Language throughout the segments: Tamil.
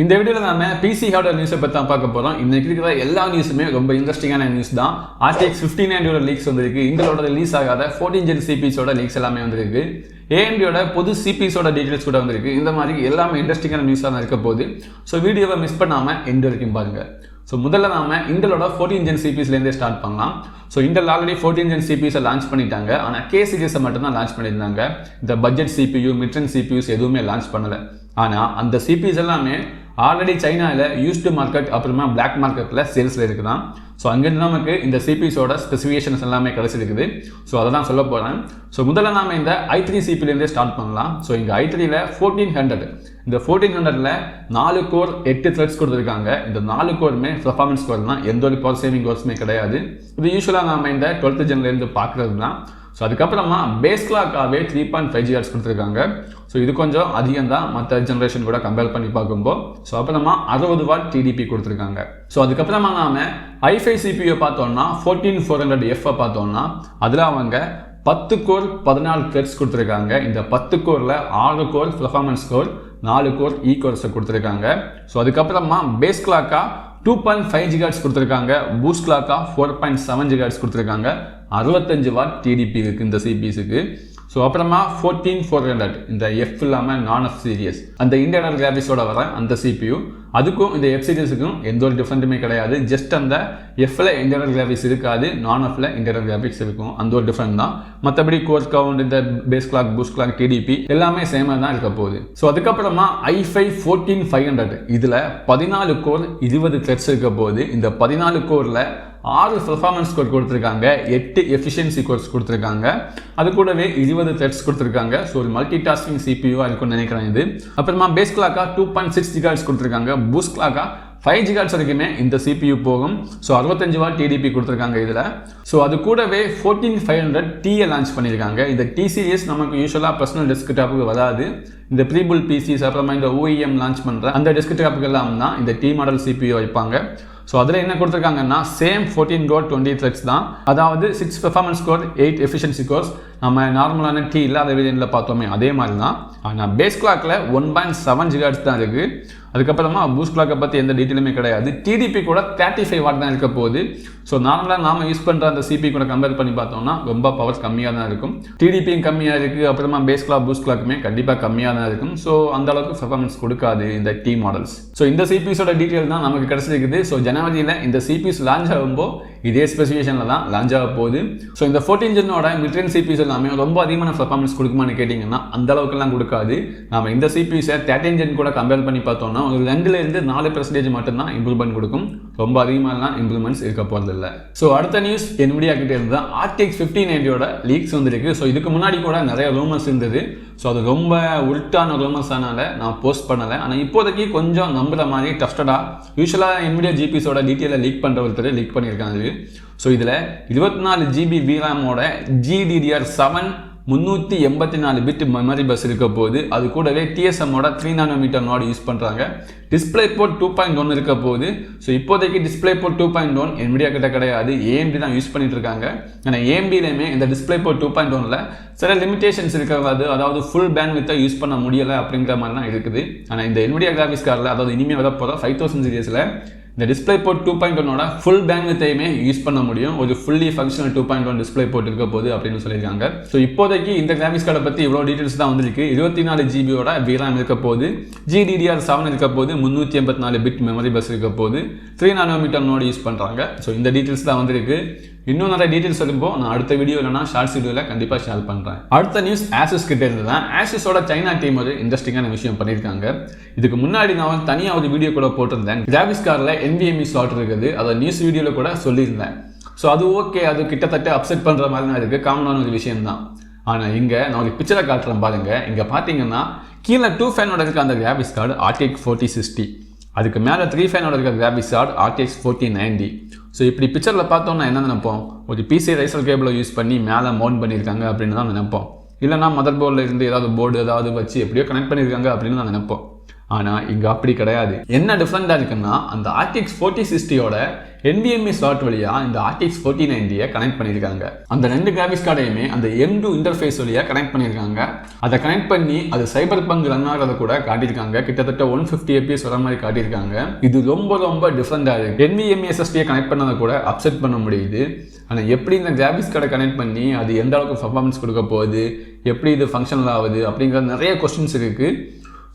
இந்த வீடியோவில் நாம PC ஹார்ட்வேர் நியூஸை பற்றி தான் பார்க்க போகிறோம். இன்னைக்கு இருக்கிற எல்லா நியூஸுமே ரொம்ப இன்ட்ரெஸ்டிங்கான நியூஸ் தான். RTX 5990 லீக்ஸ் வந்திருக்கு. இன்டலோட ரிலீஸ் ஆகாத 14 Gen CPUஸோட லீக்ஸ் எல்லாமே வந்திருக்கு. AMDயோட பொது CPUஸோட டீடைல்ஸ் கூட வந்திருக்கு. இந்த மாதிரி எல்லாமே இன்ட்ரெஸ்டிங்கான நியூஸாக தான் இருக்க போகுது. ஸோ வீடியோவை மிஸ் பண்ணாமல் எண்ட் வரைக்கும் பாருங்க. ஸோ முதல்ல நாம இன்டலோட 14 Gen CPUஸ்லேருந்தே ஸ்டார்ட் பண்ணலாம். ஸோ இன்டல் ஆல்ரெடி 14 Gen CPUஸை லான்ச் பண்ணிட்டாங்க. ஆனால் K சீரிஸை மட்டும்தான் லான்ச் பண்ணியிருந்தாங்க. இந்த பட்ஜெட் CPU மிட்ரன் CPUஸ் எதுவுமே லான்ச் பண்ணலை. ஆனால் அந்த CPUஸ் எல்லாமே ஆல்ரெடி சைனாவில் யூஸ்டு மார்க்கெட் அப்புறமா பிளாக் மார்க்கெட்டில் சேல்ஸில் இருக்குதான். ஸோ அங்கேருந்து நமக்கு இந்த CPUஸோட ஸ்பெசிஃபிகேஷன்ஸ் எல்லாமே கிடச்சிருக்குது. ஸோ அதை தான் சொல்ல போகிறேன். ஸோ முதல்ல நாம் இந்த i3 CPU ஸ்டார்ட் பண்ணலாம். ஸோ இங்கே i3ல 1400, இந்த 1400ல் 4 கோர் 8 த்ரெட்ஸ் கொடுத்துருக்காங்க. இந்த 4 கோருமே பெர்ஃபார்மன்ஸ் கோர் தான், எந்த ஒரு பவர் சேவிங் கோர்ஸுமே கிடையாது. இது யூஸ்வலாக நாம் இந்த 12th ஜென்லேருந்து பார்க்குறது தான். ஸோ அதுக்கப்புறமா பேஸ் கிளாக்காகவே 3.5 GHz கொடுத்துருக்காங்க. ஸோ இது கொஞ்சம் அதிகம் தான் மற்ற ஜென்ரேஷன் கூட கம்பேர் பண்ணி பார்க்கும்போது. ஸோ அப்புறமா 60 வாட் TDP கொடுத்துருக்காங்க. ஸோ அதுக்கப்புறமா நாம் i5 CPU பார்த்தோம்னா 14400F பார்த்தோம்னா அதில் அவங்க 10 கோர் 14 த்ரெட்ஸ் கொடுத்துருக்காங்க. இந்த 10 கோரில் 6 கோர் பெர்ஃபார்மன்ஸ் கோர், 4 கோர் கோர்ஸை கொடுத்துருக்காங்க. ஸோ அதுக்கப்புறமா பேஸ் கிளாக்கா 2.5 GHz கொடுத்துருக்காங்க. பூஸ்ட் கிளாக்கா 4.7 GHz கொடுத்துருக்காங்க. 65 வாட் TDP இருக்குது இந்த CPUஸுக்கு. ஸோ அப்புறமா 14400 இந்த F இல்லாமல் நான்-F சீரியஸ் அந்த இன்டர்னல் கிராஃபிக்ஸோட வர அந்த CPU, அதுக்கும் இந்த F சீரியஸுக்கும் எந்த ஒரு டிஃப்ரெண்ட்டுமே கிடையாது. ஜஸ்ட் அந்த Fல இன்டர்னல் கிராஃபிக்ஸ் இருக்காது, நான்-Fல இன்டர்னல் கிராஃபிக்ஸ் இருக்கும். அந்த ஒரு டிஃப்ரெண்ட் தான். மற்றபடி கோர் கவுண்ட், இந்த base clock, boost clock, TDP எல்லாமே சேமாக தான் இருக்க போகுது. ஸோ அதுக்கப்புறமா i5 14500 இதில் 14 கோர் 20 த்ரெட்ஸ் இருக்க போகுது. இந்த 14 கோரில் 6 பெர்ஃபார்மன்ஸ் கோர் கொடுத்துருக்காங்க, 8 எஃபிஷியன்சி கோர்ஸ் கொடுத்துருக்காங்க, அது கூடவே 20 த்ரெட்ஸ் கொடுத்துருக்காங்க. ஸோ ஒரு மல்டி டாஸ்கிங் CPUவாக இருக்கும்னு நினைக்கிறேன் இது. அப்புறமா பேஸ் கிளாக்கா 2.6 GHz கொடுத்துருக்காங்க. பூஸ்ட் கிளாக்கா 5 GHz வரைக்குமே இந்த CPU போகும். ஸோ 65 வாட் TDP கொடுத்துருக்காங்க இதில். ஸோ அது கூடவே 14500T லான்ச் பண்ணியிருக்காங்க. இந்த T சீரிஸ் நமக்கு யூஸ்வலாக பர்சனல் டெஸ்க்டாப்புக்கு வராது. இந்த ப்ரீபுல் PCs அப்புறமா இந்த OEM லான்ச் பண்ணுற அந்த டெஸ்க்டாப்புக்கு எல்லாம் தான் இந்த T மாடல் CPU வைப்பாங்க. ஸோ அதில் என்ன கொடுத்துருக்காங்கன்னா சேம் 14 கோர் 20 த்ரெட்ஸ் தான். அதாவது 6 பெர்ஃபார்மன்ஸ் கோர், 8 எஃபிஷியன்சி கோர்ஸ். நம்ம நார்மலான T இல்லாத வேரியண்ட்டில் பார்த்தோமே அதே மாதிரி தான். ஆனால் பேஸ் கிளாக்கில் 1.7 GHz தான் இருக்குது. அதுக்கப்புறமா பூஸ்ட் கிளாக்கை பற்றி எந்த டீட்டெயிலுமே கிடையாது. TDP கூட 35 வாட் தான் இருக்க போகுது. ஸோ நார்மலாக நாம் யூஸ் பண்ணுற அந்த CPU கூட கம்பேர் பண்ணி பார்த்தோம்னா ரொம்ப பவர் கம்மியாக தான் இருக்கும். TDPயும் கம்மியாக இருக்குது. அப்புறமா பேஸ் கிளாக், பூஸ்ட் கிளாக்குமே கண்டிப்பாக கம்மியாக தான் இருக்கும். ஸோ அந்த அளவுக்கு பெர்ஃபார்மன்ஸ் கொடுக்காது இந்த T மாடல்ஸ். ஸோ இந்த CPUஸோட டீட்டெயில் தான் நமக்கு கிடச்சிருக்குது. ஸோ ஜனவரியில் இந்த CPUஸ் லான்ச் ஆகும்போது இதே ஸ்பெசிஃபிகேஷனில் தான் லான்ச் ஆக போகுது. ஸோ இந்த 14 ஜென்னோட மிட்ரேஞ்ச் CPUஸ் எல்லாமே ரொம்ப அதிகமான பெர்ஃபார்மன்ஸ் கொடுக்குமான்னு கேட்டிங்கன்னா அந்த அளவுக்குலாம் கொடுக்காது. நம்ம இந்த CPUஸை 13 ஜென் கூட கம்பேர் பண்ணி பார்த்தோம்னா ஒரு 2லேருந்து 4% மட்டும்தான் இம்ப்ரூவ்மெண்ட் கொடுக்கும். ரொம்ப அதிகமாகலாம் இம்ப்ரூவ்மெண்ட்ஸ் இருக்க போகிறதில்ல. ஸோ அடுத்த நியூஸ் Nvidia கிட்டே இருந்து தான் RTX 5090யோட லீக்ஸ் வந்துருக்கு. ஸோ இதுக்கு முன்னாடி கூட நிறைய ரூமர்ஸ் இருந்தது. ஸோ அது ரொம்ப உல்ட்டான ரூமர்ஸானால நான் போஸ்ட் பண்ணலை. ஆனால் இப்போதைக்கு கொஞ்சம் நம்புற மாதிரி ட்ரஸ்டடாக யூஸ்வலாக Nvidia GPUஸோட டீட்டெயிலை லீக் பண்ணுற ஒருத்தர் லீக் பண்ணியிருக்காங்க. ஸோ இதில் 24 GB VRAMோட GDDR7 384 bit memory bus இருக்க போகுது. அது கூடவே TSMோட 3 nm நோடு யூஸ் பண்ணுறாங்க. டிஸ்பிளே போர்ட் 2.1 இருக்க போகுது. ஸோ இப்போதைக்கு டிஸ்பிளே போர்ட் 2.1 Nvidia கிட்ட கிடையாது, AMD தான் யூஸ் பண்ணிட்டு இருக்காங்க. ஆனால் AMDலையுமே இந்த டிஸ்பிளே போர்ட் 2.1ல சில லிமிடேஷன்ஸ் இருக்காது. அதாவது ஃபுல் பேண்ட்வித்தை யூஸ் பண்ண முடியலை அப்படிங்கிற மாதிரிலாம் இருக்குது. ஆனால் இந்த Nvidia கிராஃபிக்ஸ் கார்டில், அதாவது இனிமேல் வரப்போகிற 5000 சீரியஸில் இந்த டிஸ்பிளே போர்ட் 2.1ஓட ஃபுல் பேண்ட்வித்தையுமே யூஸ் பண்ண முடியும். ஒரு ஃபுல்லி ஃபங்க்ஷனல் 2.1 டிஸ்பிளே போர்ட் இருக்க போகுது அப்படின்னு சொல்லியிருக்காங்க. ஸோ இப்போதைக்கு இந்த கிராஃபிக்ஸ் கார்டை பற்றி இவ்வளோ டீட்டெயில்ஸ் தான் வந்திருக்கு. 24 GBயோட VRAM இருக்க போகுது, GDDR7 இருக்க போகுது, 384 பிட் மெமரி பஸ் இருக்க போகுது, 3 nm நோடு யூஸ் பண்ணுறாங்க. ஸோ இந்த டீட்டெயில்ஸ் தான் வந்திருக்கு. இன்னும் நிறைய டீட்டெயில்ஸ் வரும்போது நான் அடுத்த வீடியோ இல்லைனா ஷார்ட்ஸ் வீடியோவில் கண்டிப்பாக ஷேர் பண்ணுறேன். அடுத்த நியூஸ் ASUS கிட்டே இருந்து தான். ASUஸோட சைனா டீம் ஒரு இன்ட்ரெஸ்டிங்கான விஷயம் பண்ணியிருக்காங்க. இதுக்கு முன்னாடி நான் தனியாக ஒரு வீடியோ கூட போட்டிருந்தேன். கிராஃபிக்ஸ் கார்டில் NVMe ஸ்லாட் இருக்குது, அதை நியூஸ் வீடியோவில் கூட சொல்லியிருந்தேன். ஸோ அது ஓகே, அது கிட்டத்தட்ட அப்செட் பண்ணுற மாதிரி தான் இருக்குது, காமனான ஒரு விஷயம் தான். ஆனால் இங்கே நான் ஒரு பிக்சரை காட்டுறேன் பாருங்கள். இங்கே பார்த்தீங்கன்னா கீழே 2 ஃபேனோட இருக்க அந்த கிராஃபிக்ஸ் கார்டு RTX 4060, அதுக்கு மேலே 3 ஃபேனோட இருக்க கிராஃபிக்ஸ் கார்டு RTX 4090. ஸோ இப்படி பிக்சரில் பார்த்தோம்னா என்ன நினைப்போம், ஒரு PCI ரைசர் கேபிளை யூஸ் பண்ணி மேலே மவுண்ட் பண்ணியிருக்காங்க அப்படின்னு தான் நினைப்போம். இல்லைனா மதர் போர்டில் இருந்து ஏதாவது போர்டு ஏதாவது வச்சு எப்படியோ கனெக்ட் பண்ணியிருக்காங்க அப்படின்னு தான் நினைப்போம். ஆனால் இங்கே அப்படி கிடையாது. என்ன டிஃப்ரெண்டாக இருக்குன்னா, அந்த RTX 4060யோட NVMe ஸ்லாட் வழியாக இந்த RTX 4090 கனெக்ட் பண்ணியிருக்காங்க. அந்த ரெண்டு கிராஃபிக்ஸ் கார்டையுமே அந்த M2 இன்டர்ஃபேஸ் வழியாக கனெக்ட் பண்ணியிருக்காங்க. அதை கனெக்ட் பண்ணி அது சைபர் பங்க் ரன் ஆகிறத கூட காட்டியிருக்காங்க. கிட்டத்தட்ட 150 FPS வர மாதிரி காட்டியிருக்காங்க. இது ரொம்ப ரொம்ப டிஃப்ரெண்டாக இருக்குது. NVMe SSD கனெக்ட் பண்ணதை கூட அப்செட் பண்ண முடியுது. ஆனால் எப்படி இந்த கிராஃபிக்ஸ் கார்டை கனெக்ட் பண்ணி அது எந்த அளவுக்கு பர்ஃபார்மன்ஸ் கொடுக்க போகுது, எப்படி இது ஃபங்க்ஷனல் ஆகுது அப்படிங்கிற நிறைய கொஸ்டின்ஸ் இருக்குது.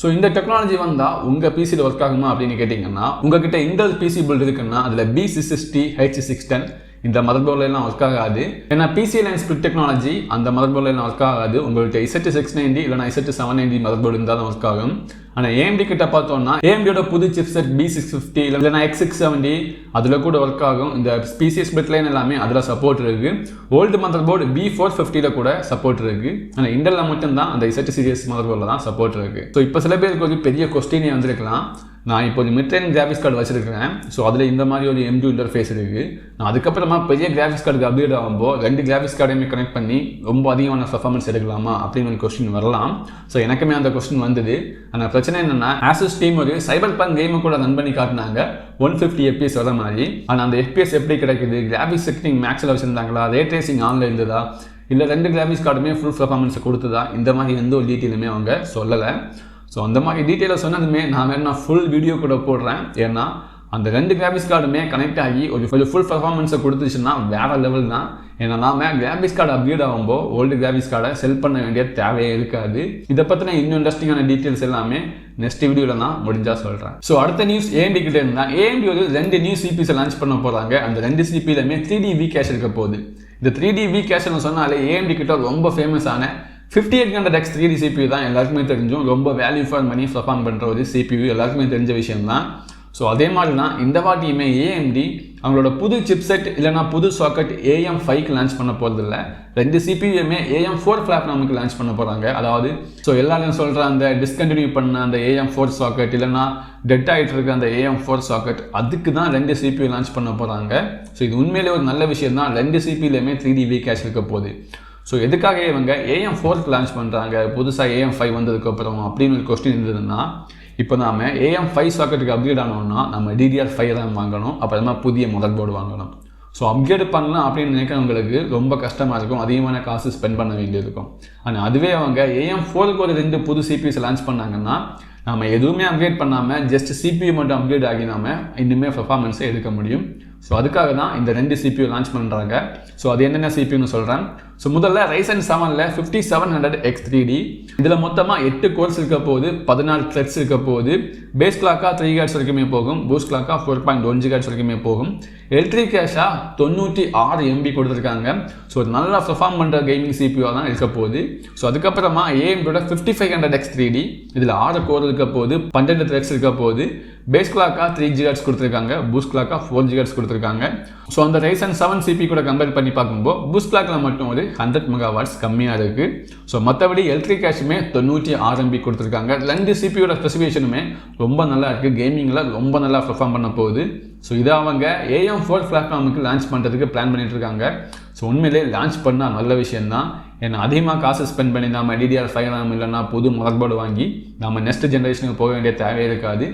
ஸோ இந்த டெக்னாலஜி வந்தால் உங்கள் பிசியில் ஒர்க் ஆகுமா அப்படின்னு கேட்டிங்கன்னா, உங்ககிட்ட இன்டெல் பிசி பில்ட் இருக்குன்னா அதில் B660 H610 இந்த மதர்போர்ட்லாம் ஒர்க் ஆகாது. ஏன்னா பிசி லைன் ஸ்பிளிட் டெக்னாலஜி அந்த மதர்போர்ட்லாம் ஒர்க் ஆகாது. உங்கள்கிட்ட Z690 இல்லைனா Z790 மதர்போர்டு இருந்தால் தான் ஒர்க் ஆகும். ஆனால் AMD கிட்ட பார்த்தோம்னா AMDயோட புது சிப்செட் B650 இல்லைனா X670 அதில் கூட ஒர்க் ஆகும். இந்த பிசி ஸ்பிளிட் லைன் எல்லாமே அதில் சப்போர்ட் இருக்குது. ஓல்டு மதர்போர்டு B450 கூட சப்போர்ட் இருக்குது. ஆனால் இன்டெல்ல மட்டும்தான் அந்த Z சீரிஸ் மதர்போர்டில் தான் சப்போர்ட் இருக்குது. ஸோ இப்போ சில பேருக்கு ஒரு பெரிய கொஸ்டினே வந்திருக்கலாம், நான் இப்போ ஒரு மிட் ரேஞ்ச் கிராஃபிக்ஸ் கார்டு வச்சிருக்கேன், ஸோ அதில் இந்த மாதிரி ஒரு M2 இன்டர்ஃபேஸ் இருக்குது, நான் அதுக்கப்புறமா பெரிய கிராஃபிக்ஸ் கார்டுக்கு அப்டேட் ஆகும்போது ரெண்டு கிராஃபிக்ஸ் கார்டையுமே கனெக்ட் பண்ணி ரொம்ப அதிகமான பர்ஃபார்மன்ஸ் எடுக்கலாமா அப்படின்னு ஒரு கொஸ்டின் வரலாம். ஸோ எனக்குமே அந்த கொஸ்டின் வந்தது. ஆனால் பிரச்சனை என்னென்னா, ASUS டீம் ஒரு சைபர் பங்க் கேமை கூட ரன் பண்ணி காட்டினாங்க 150 FPS வர மாதிரி. ஆனால் அந்த FPS எப்படி கிடைக்குது, கிராஃபிக்ஸ் செட்டிங் மேக்ஸில் வச்சுருந்தாங்களா, ரே ட்ரேசிங் ஆனில் இருந்ததா, இல்லை ரெண்டு கிராஃபிக்ஸ் கார்டுமே ஃபுல் பர்ஃபார்மன்ஸை கொடுத்ததா, இந்த மாதிரி எந்த ஒரு டீட்டெயிலுமே அவங்க சொல்லலை. ஸோ அந்த மாதிரி டீட்டெயிலாக சொன்னதுமே நான் வேணா ஃபுல் வீடியோ கூட போடுறேன். ஏன்னா அந்த ரெண்டு கிராஃபிக்ஸ் கார்டுமே கனெக்ட் ஆகி ஒரு ஃபுல் பர்ஃபார்மன்ஸை கொடுத்துச்சுன்னா வேறு லெவல் தான். ஏன்னா நாம கிராஃபிக்ஸ் கார்டு அப்கிரேட் ஆகும்போது ஓல்டு கிராஃபிக்ஸ் கார்டை செல் பண்ண வேண்டிய தேவையே இருக்காது. இதை பற்றின இன்னும் இன்ட்ரெஸ்டிங்கான டீட்டெயில்ஸ் எல்லாமே நெக்ஸ்ட் வீடியோவில் நான் முடிஞ்சால் சொல்கிறேன். ஸோ அடுத்த நியூஸ் AMD கிட்ட இருந்தால் AMD ஒரு ரெண்டு நியூ சிபிஸை லான்ச் பண்ண போகிறாங்க. அந்த ரெண்டு சிபிலையுமே 3D V-Cache இருக்க போகுது. இந்த 3D V-Cache சொன்னாலே AMD கிட்ட ரொம்ப ஃபேமஸான 5800X 3D CPU தான் எல்லாருக்குமே தெரிஞ்சும். ரொம்ப வேல்யூ ஃபார் மணி பர்ஃபார்ம் பண்ணுற ஒரு CPU எல்லாருக்குமே தெரிஞ்ச விஷயம் தான். ஸோ அதே மாதிரி தான் இந்த வாட்டியுமே AMD அவங்களோட புது சிப்செட் இல்லைனா புது சாக்கெட் AM5க்கு லான்ச் பண்ண போகிறதில்ல. ரெண்டு சிபியுமே AM4 பிளாட்ஃபார்முக்கு லான்ச் பண்ண போகிறாங்க. அதாவது ஸோ எல்லாரும் சொல்கிற அந்த டிஸ்கண்டினியூ பண்ண அந்த AM4 சாக்கெட் இல்லைனா டெட் ஆகிட்டு இருக்க அந்த AM4 சாக்கெட் அதுக்கு தான் ரெண்டு CPU லான்ச் பண்ண போகிறாங்க. ஸோ இது உண்மையிலே ஒரு நல்ல விஷயம் தான். ரெண்டு சிபிலையுமே 3D V-Cache இருக்க போகுது. ஸோ எதுக்காக இவங்க AM4க்கு லான்ச் பண்ணுறாங்க புதுசாக AM5 வந்ததுக்கப்புறம் அப்படின்னு ஒரு கொஸ்டின் இருந்ததுன்னா, இப்போ நாம் AM5 சாக்கெட்டுக்கு அப்கிரேட் ஆனோம்னா நம்ம DDR5 RAM வாங்கணும், அப்புறமா புதிய மதர்போர்டு வாங்கணும். ஸோ அப்கிரேட் பண்ணலாம் அப்படின்னு நினைக்கிறவங்களுக்கு ரொம்ப கஷ்டமாக இருக்கும், அதிகமான காசு ஸ்பெண்ட் பண்ண வேண்டியிருக்கும். ஆனால் அதுவே அவங்க AM4க்கு ஒரு ரெண்டு புது சிபிஎஸ் லான்ச் பண்ணாங்கன்னா நம்ம எதுவுமே அப்கிரேட் பண்ணாமல் ஜஸ்ட் CPU மட்டும் அப்கிரேட் ஆகி நாம இன்னுமே பர்ஃபார்மன்ஸை எடுக்க முடியும். ஸோ அதுக்காக தான் இந்த ரெண்டு CPU லான்ச் பண்ணுறாங்க. ஸோ அது என்னென்ன CPUன்னு சொல்கிறேன். ஸோ முதல்ல Ryzen 7ல் 5700X 3D இதில் மொத்தமாக 8 கோர்ஸ் இருக்க போகுது, 14 த்ரெட்ஸ் இருக்க போகுது. பேஸ் கிளாக்காக 3 GHz வரைக்குமே போகும், பூஸ்ட் கிளாக்காக 4.1 GHz வரைக்குமே போகும். எலக்ட்ரிக் கேஷாக 96 MB கொடுத்துருக்காங்க. ஸோ ஒரு நல்லா பர்ஃபார்ம் பண்ணுற கேமிங் CPU தான் இருக்க போகுது. ஸோ அதுக்கப்புறமா AMDோட 5500X 3D இதில் 6 கோர் இருக்க போகுது, 12 த்ரெட்ஸ் இருக்க போகுது. பேஸ் கிளாக்காக 3 GHz கொடுத்துருக்காங்க, பூஸ்ட் கிளாக்காக 4 GHz கொடுத்துருக்காங்க. ஸோ அந்த Ryzen 7 CPU கூட கம்பேர் பண்ணி பார்க்கும்போது பூஸ்ட் கிளாக்கில் மட்டும் ஒரு 100 MW கம்மியாக இருக்குது. ஸோ மற்றபடி எலக்ட்ரிக் கேஷுமே 96 MB கொடுத்துருக்காங்க. ரெண்டு சிபியோட ஸ்பெசிஃபிகேஷனுமே ரொம்ப நல்லா இருக்குது, கேமிங்கில் ரொம்ப நல்லா பர்ஃபார்ம் பண்ண போகுது. ஸோ இதை அவங்க AM4 பிளாட்ஃபார்முக்கு லான்ச் பண்ணுறதுக்கு பிளான் பண்ணிட்டு இருக்காங்க. ஸோ உண்மையிலே லான்ச் பண்ணால் நல்ல விஷயந்தான். ஏன்னா அதிகமாக காசு ஸ்பெண்ட் பண்ணி நம்ம DDR5 RAM இல்லைனா புது மதர்போர்டு வாங்கி நம்ம நெக்ஸ்ட் ஜென்ரேஷனுக்கு போக வேண்டிய தேவை இருக்காது.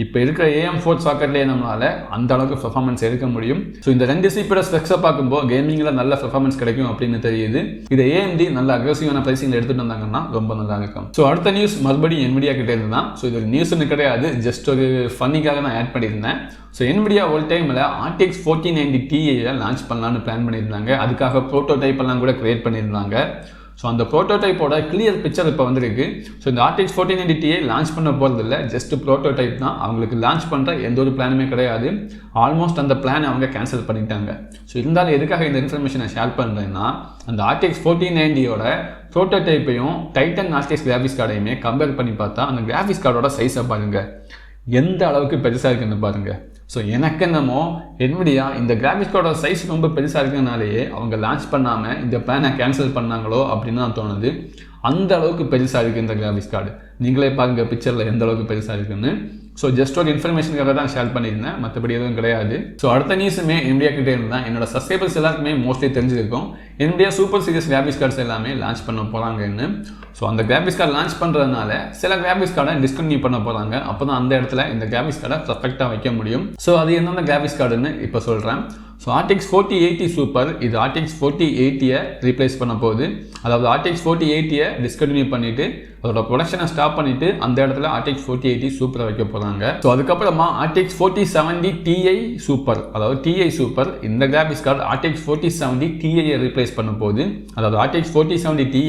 இப்போ இருக்கிற AM4 சாக்கெட்லேயே நம்மளால் அந்த அளவுக்கு பர்ஃபார்மன்ஸ் எடுக்க முடியும். ஸோ இந்த ரெண்டு சிபியோட ஸ்பெக்ஸை பார்க்கும்போது கேமிங்கில் நல்ல பர்ஃபார்மன்ஸ் கிடைக்கும் அப்படின்னு தெரியுது. இதை AMD நல்ல அக்ரெசிவான ப்ரைஸிங்கில் எடுத்துகிட்டு வந்தாங்கன்னா ரொம்ப நல்லா இருக்கும். ஸோ அடுத்த நியூஸ் மறுபடியும் Nvidia கிட்டே இருந்து தான். ஸோ இது ஒரு நியூஸ்னு கிடையாது, ஜஸ்ட் ஒரு ஃபன்னிக்காக நான் ஆட் பண்ணியிருந்தேன். ஸோ Nvidia ஒரு டைமில் RTX 4090 Ti லான்ச் பண்ணலான்னு பிளான் பண்ணியிருந்தாங்க. அதுக்காக ப்ரோட்டோடைப் எல்லாம் கூட கிரியேட் பண்ணியிருந்தாங்க. ஸோ அந்த ப்ரோட்டோடைப்போட கிளியர் பிக்சர் இப்போ வந்துருக்கு. ஸோ இந்த RTX 4090 Ti லான்ச் பண்ண போகிறதில்ல, ஜஸ்ட் ப்ரோட்டோடைப் தான். அவங்களுக்கு லான்ச் பண்ணுற எந்த ஒரு பிளானுமே கிடையாது. ஆல்மோஸ்ட் அந்த பிளானை அவங்க கேன்சல் பண்ணிட்டாங்க. ஸோ இருந்தாலும் எதுக்காக இந்த இன்ஃபர்மேஷனை ஷேர் பண்ணுறேன்னா, அந்த RTX 4090யோட ப்ரோட்டோடைப்பையும் டைட்டன் RTX கிராஃபிக்ஸ் கார்டையுமே கம்பேர் பண்ணி பார்த்தா அந்த கிராஃபிக்ஸ் கார்டோட சைஸை பாருங்கள், எந்த அளவுக்கு பெருசாக இருக்குன்னு பாருங்கள். ஸோ எனக்கு என்னமோ Nvidia இந்த கிராஃபிக்ஸ் கார்டோட சைஸ் ரொம்ப பெருசாக இருக்கிறதுனாலேயே அவங்க லான்ச் பண்ணாமல் இந்த பிளானை கேன்சல் பண்ணாங்களோ அப்படின்னு தான் தோணுது. அந்த அளவுக்கு பெருசாக இருக்குது இந்த கிராஃபிக்ஸ் கார்டு. நீங்களே பாருங்கள் பிக்சரில் எந்த அளவுக்கு பெருசாக இருக்குன்னு. ஸோ ஜஸ்ட் ஒரு இன்ஃபர்மேஷனுக்காக தான் ஷேர் பண்ணியிருந்தேன், மற்றபடி எதுவும் கிடையாது. ஸோ அடுத்த நியூஸுமே Nvidia கிட்டே இருந்தால் என்னோட சப்ஸ்கிரைபர்ஸ் எல்லாருக்குமே மோஸ்ட்லி தெரிஞ்சிருக்கும். Nvidia super series graphics cards எல்லாமே லான்ச் பண்ண போகிறாங்கன்னு. ஸோ அந்த கிராஃபிக்ஸ் கார்டு லான்ச் பண்ணுறதுனால சில கிராஃபிக்ஸ் கார்டை டிஸ்கன்டினியூ பண்ண போகிறாங்க. அப்போ தான் அந்த இடத்துல இந்த கிராஃபிக்ஸ் கார்டை பர்ஃபெக்டாக வைக்க முடியும். ஸோ அது என்னென்ன கிராஃபிக்ஸ் கார்டுன்னு இப்போ சொல்கிறேன். ஸோ RTX 4080 சூப்பர், இது RTX 4080 ரீப்ளேஸ் பண்ண போகுது. அதாவது RTX 4080 டிஸ்கன்டினியூ பண்ணிவிட்டு அதோட ப்ரொடக்ஷனை ஸ்டாப் பண்ணிவிட்டு அந்த இடத்துல RTX 4080 சூப்பரை வைக்க போகிறாங்க. ஸோ அதுக்கப்புறமா RTX 4070 Ti சூப்பர், அதாவது Ti சூப்பர், இந்த graphics card RTX 4070 Ti replace பண்ண போகுது. அதாவது RTX 4070 Ti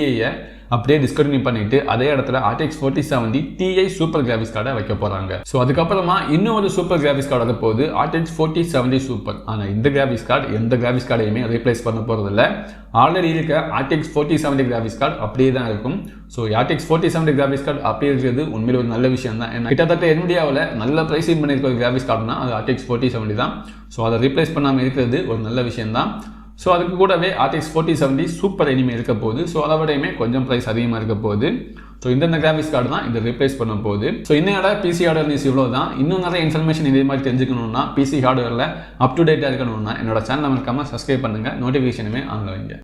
அப்படியே டிஸ்கன்டினியூ பண்ணிட்டு அதே இடத்துல RTX 4070 Ti சூப்பர் கிராஃபிக்ஸ் கார்டை வைக்க போகிறாங்க. ஸோ அதுக்கப்புறமா இன்னொரு சூப்பர் கிராஃபிக்ஸ் கார்டு போகுது RTX 4070 சூப்பர். ஆனால் இந்த கிராஃபிக்ஸ் கார்டு எந்த கிராஃபிக்ஸ் கார்டையுமே ரீப்ளேஸ் பண்ண போகிறதில்ல. ஆல்ரெடி இருக்க RTX 4070 கிராஃபிக்ஸ் கார்டு அப்படியே தான் இருக்கும். ஸோ RTX 4070 கிராஃபிக்ஸ் கார்டு அப்படியே இருக்கிறது உண்மையில் ஒரு நல்ல விஷயம் தான். ஏன்னா கிட்டத்தட்ட Nvidiaவில் நல்ல ப்ரைஸிங் பண்ணியிருக்க ஒரு கிராஃபிக்ஸ் கார்டுனா அது RTX 4070 தான். ஸோ அதை ரீப்ளேஸ் பண்ணாமல் இருக்கிறது ஒரு நல்ல விஷயம் தான். ஸோ அதுக்கு கூடவே RTX 4070 சூப்பர் இனிமே இருக்க போகுது. ஸோ அதை விடையுமே கொஞ்சம் ப்ரைஸ் அதிகமாக இருக்க போகுது. ஸோ இந்த கிராஃபிக்ஸ் கார்டு தான் இதை ரீப்ளேஸ் பண்ண போகுது. ஸோ இன்னையோட PC ஹார்ட்வேர் நியூஸ் இவ்வளோ தான். இன்னும் நிறைய இன்ஃபர்மேஷன் இதே மாதிரி தெரிஞ்சுக்கணும்னா PC ஹார்ட்வேரில் அப் டு டேட்டாக இருக்கணும்னா என்னோட சேனலை மறக்காமல் சப்ஸ்கிரைப் பண்ணுங்கள், நோட்டிஃபிகேஷனுமே ஆன்ல வைங்க.